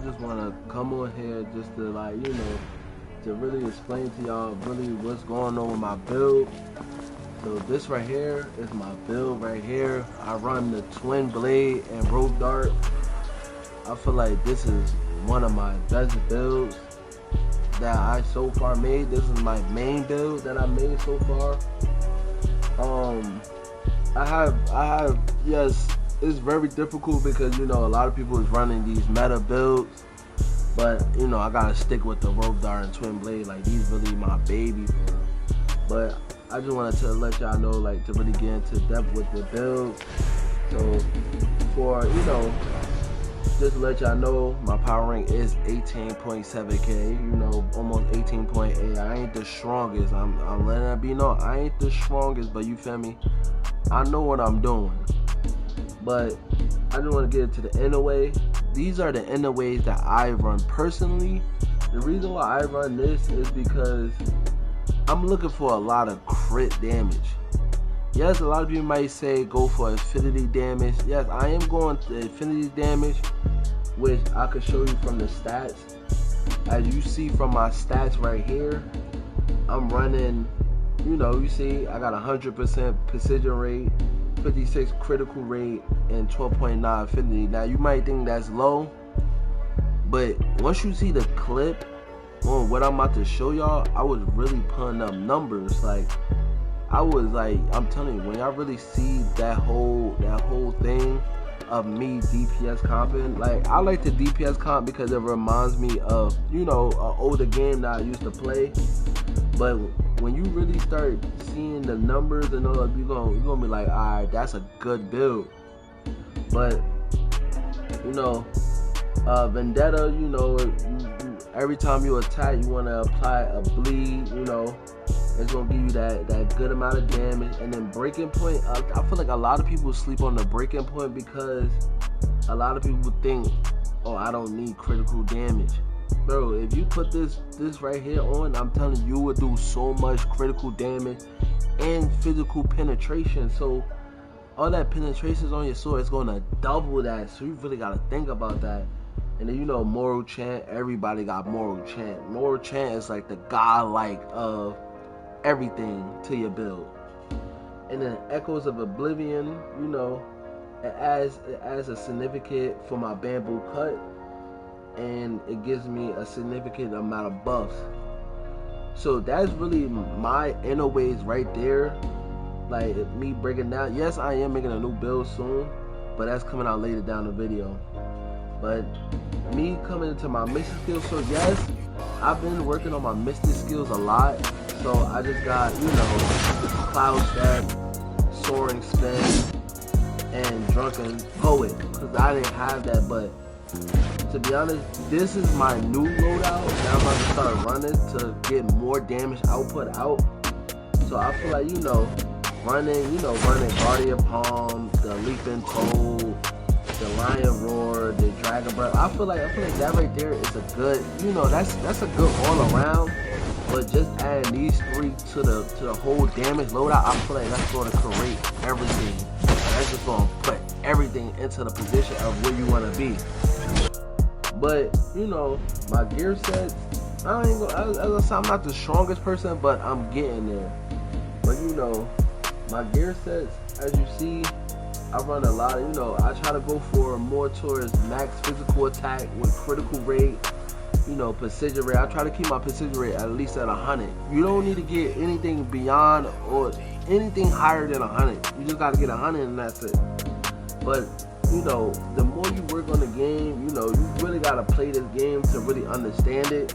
just want to come on here just to to really explain to y'all really what's going on with my build. So this right here is my build right here. I run the twin blade and rope dart. I feel like this is one of my best builds that I so far made. This is my main build that I made so far. I have yes, it's very difficult because a lot of people is running these meta builds, but I gotta stick with the rope dart and twin blade. Like, these really my baby for real. But I just wanted to let y'all know, like, to really get into depth with the build. So for just to let y'all know, my power rank is 18.7k, almost 18.8. I ain't the strongest. I'm letting that be known. I ain't the strongest, but you feel me? I know what I'm doing. But I just want to get into the inner way. These are the inner ways that I run personally. The reason why I run this is because I'm looking for a lot of crit damage. Yes, a lot of people might say go for infinity damage. Yes, I am going to infinity damage, which I could show you from the stats. As you see from my stats right here, I'm running, you see I got 100% precision rate, 56 critical rate, and 12.9 affinity. Now you might think that's low, but once you see the clip on what I'm about to show y'all, I was really putting up numbers. Like, I was like, I'm telling you, when y'all really see that whole thing of me DPS comping, like, I like the DPS comp because it reminds me of an older game that I used to play. But when you really start seeing the numbers and all, you're gonna be like, alright, that's a good build. But Vendetta, every time you attack, you want to apply a bleed. It's gonna give you that good amount of damage. And then breaking point, I feel like a lot of people sleep on the breaking point because a lot of people think, oh, I don't need critical damage. Bro, if you put this right here on, I'm telling you, you would do so much critical damage and physical penetration. So all that penetration is on your sword, it's gonna double that. So you really gotta think about that. And then moral chant, everybody got moral chant. Moral chant is like the godlike of everything to your build. And then Echoes of Oblivion, it adds a significant for my bamboo cut, and it gives me a significant amount of buffs. So that's really my inner ways right there. Like, me breaking down. Yes, I am making a new build soon, but that's coming out later down the video. But me coming into my mystic skills, so yes, I've been working on my mystic skills a lot. So I just got, Cloud Step, Soaring Spin, and Drunken Poet, because I didn't have that. But to be honest, this is my new loadout that I'm about to start running to get more damage output out. So I feel like, running Guardian Palm, the Leaping Toad, the Lion Roar, the Dragon Breath. I feel like that right there is a good, that's a good all around. But just adding these three to the whole damage loadout, I feel like that's going to create everything. That's just going to put everything into the position of where you want to be. But my gear sets, as I said, I'm not the strongest person, but I'm getting there. But my gear sets, as you see, I run a lot of, I try to go for more towards max physical attack with critical rate, precision rate. I try to keep my precision rate at least at 100. You don't need to get anything beyond or anything higher than 100. You just got to get 100 and that's it. But, the more you work on the game, you really got to play this game to really understand it.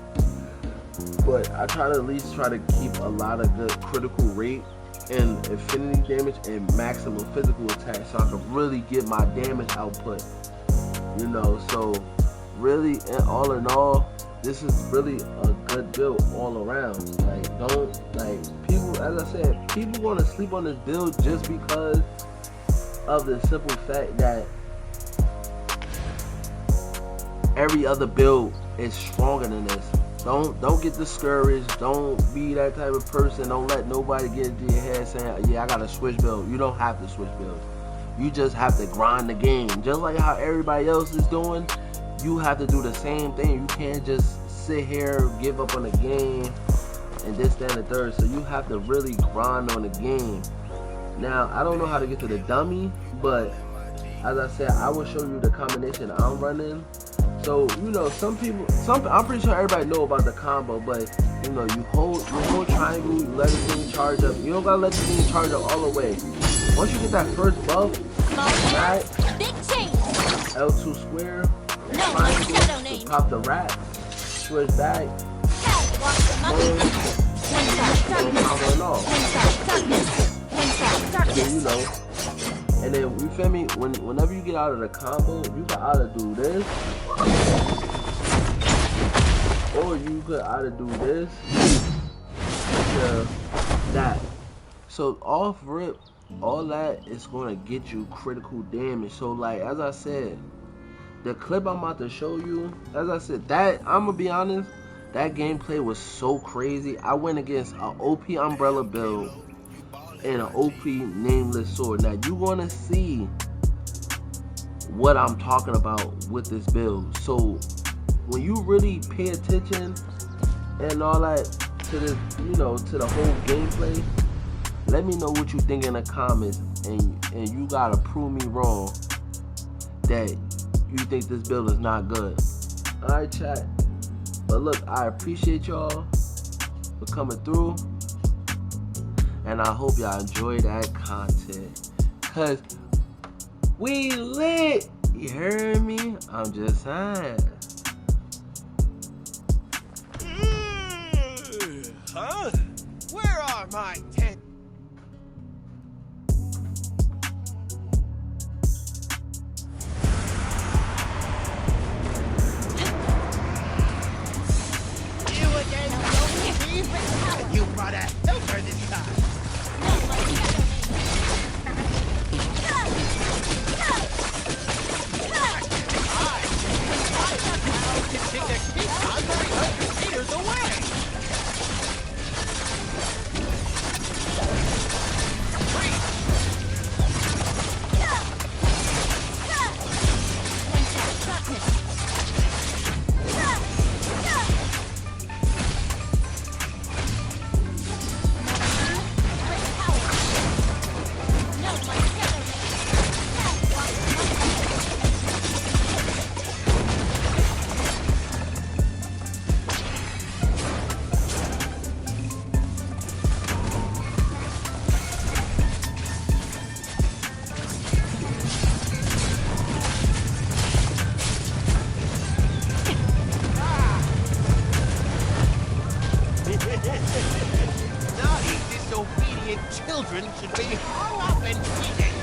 But I try to at least keep a lot of good critical rate and infinity damage and maximum physical attack, so I can really get my damage output. So really, all in all, this is really a good build all around. Like, people, as I said, people want to sleep on this build just because of the simple fact that every other build is stronger than this. Don't get discouraged. Don't be that type of person. Don't let nobody get into your head saying, yeah, I gotta switch build. You don't have to switch builds. You just have to grind the game. Just like how everybody else is doing, you have to do the same thing. You can't just sit here, give up on the game, and this, that, and the third. So you have to really grind on the game. Now, I don't know how to get to the dummy, but as I said, I will show you the combination I'm running. So, you know, I'm pretty sure everybody know about the combo, but you know, you hold triangle, you let the thing charge up. You don't gotta let the thing charge up all the way. Once you get that first buff, right, L2 square, triangle, to pop the rat, switch back, then, you know, and then you feel me, whenever you get out of the combo, you can either do this, or you could either do this to that. So off rip, all that is going to get you critical damage. So like, as I said, the clip I'm about to show you, as I said, that, I'm gonna be honest, that gameplay was so crazy. I went against an OP umbrella build and an OP nameless sword. Now you're gonna see what I'm talking about with this build. So when you really pay attention and all that to this, you know, to the whole gameplay, let me know what you think in the comments, and you gotta prove me wrong that you think this build is not good. Alright, chat. But look, I appreciate y'all for coming through, and I hope y'all enjoy that content, cause we lit. You heard me? I'm just saying. Huh? Where are my 10? You again, Steve? You brought a helper this time. I can take the keep on 300 meters away. Naughty, disobedient children should be hung up and beaten.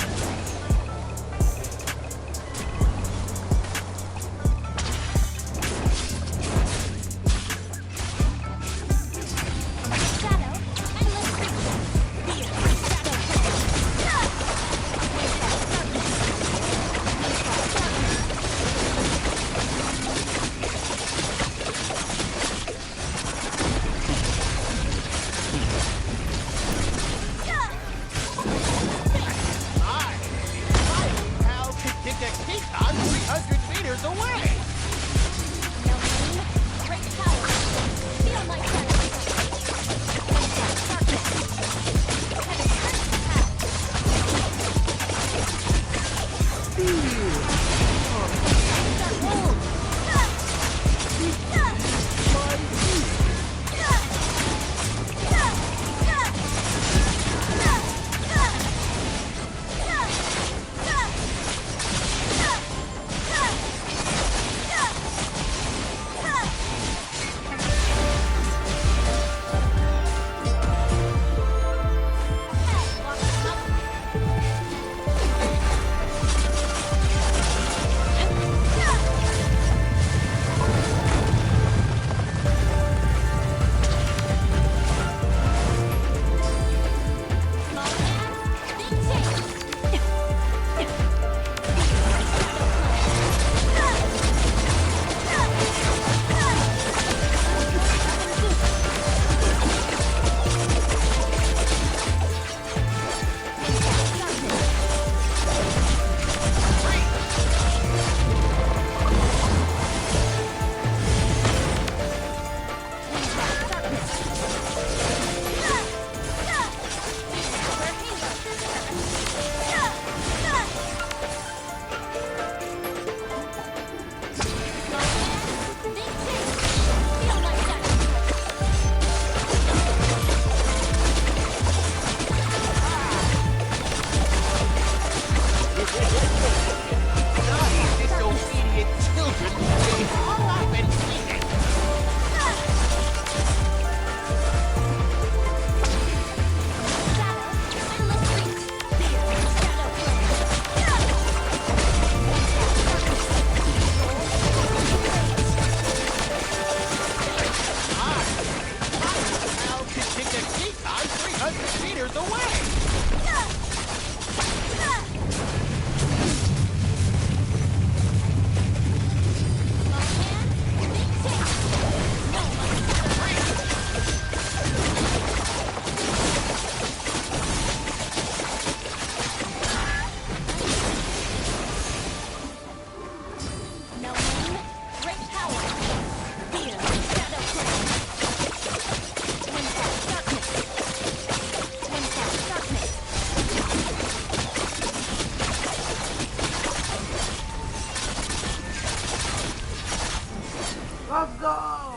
Let's go!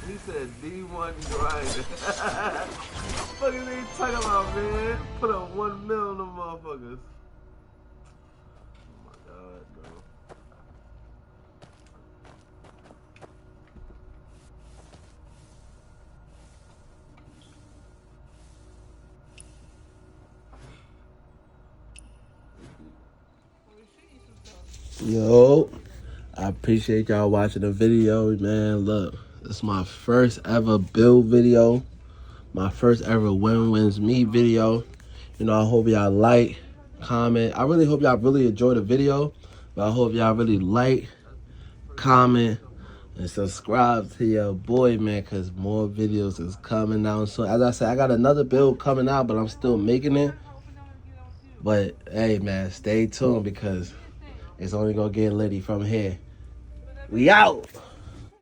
He said D1 grinder. What are they talking about, man? Put up 1 mil on them motherfuckers. Oh my god, bro. Yo, I appreciate y'all watching the video, man. Look, this is my first ever build video. My first ever win-wins me video. You know, I hope y'all like, comment. I really hope y'all really enjoy the video. But I hope y'all really like, comment, and subscribe to your boy, man, because more videos is coming out. So as I said, I got another build coming out, but I'm still making it. But hey, man, stay tuned because it's only gonna get litty from here. We out.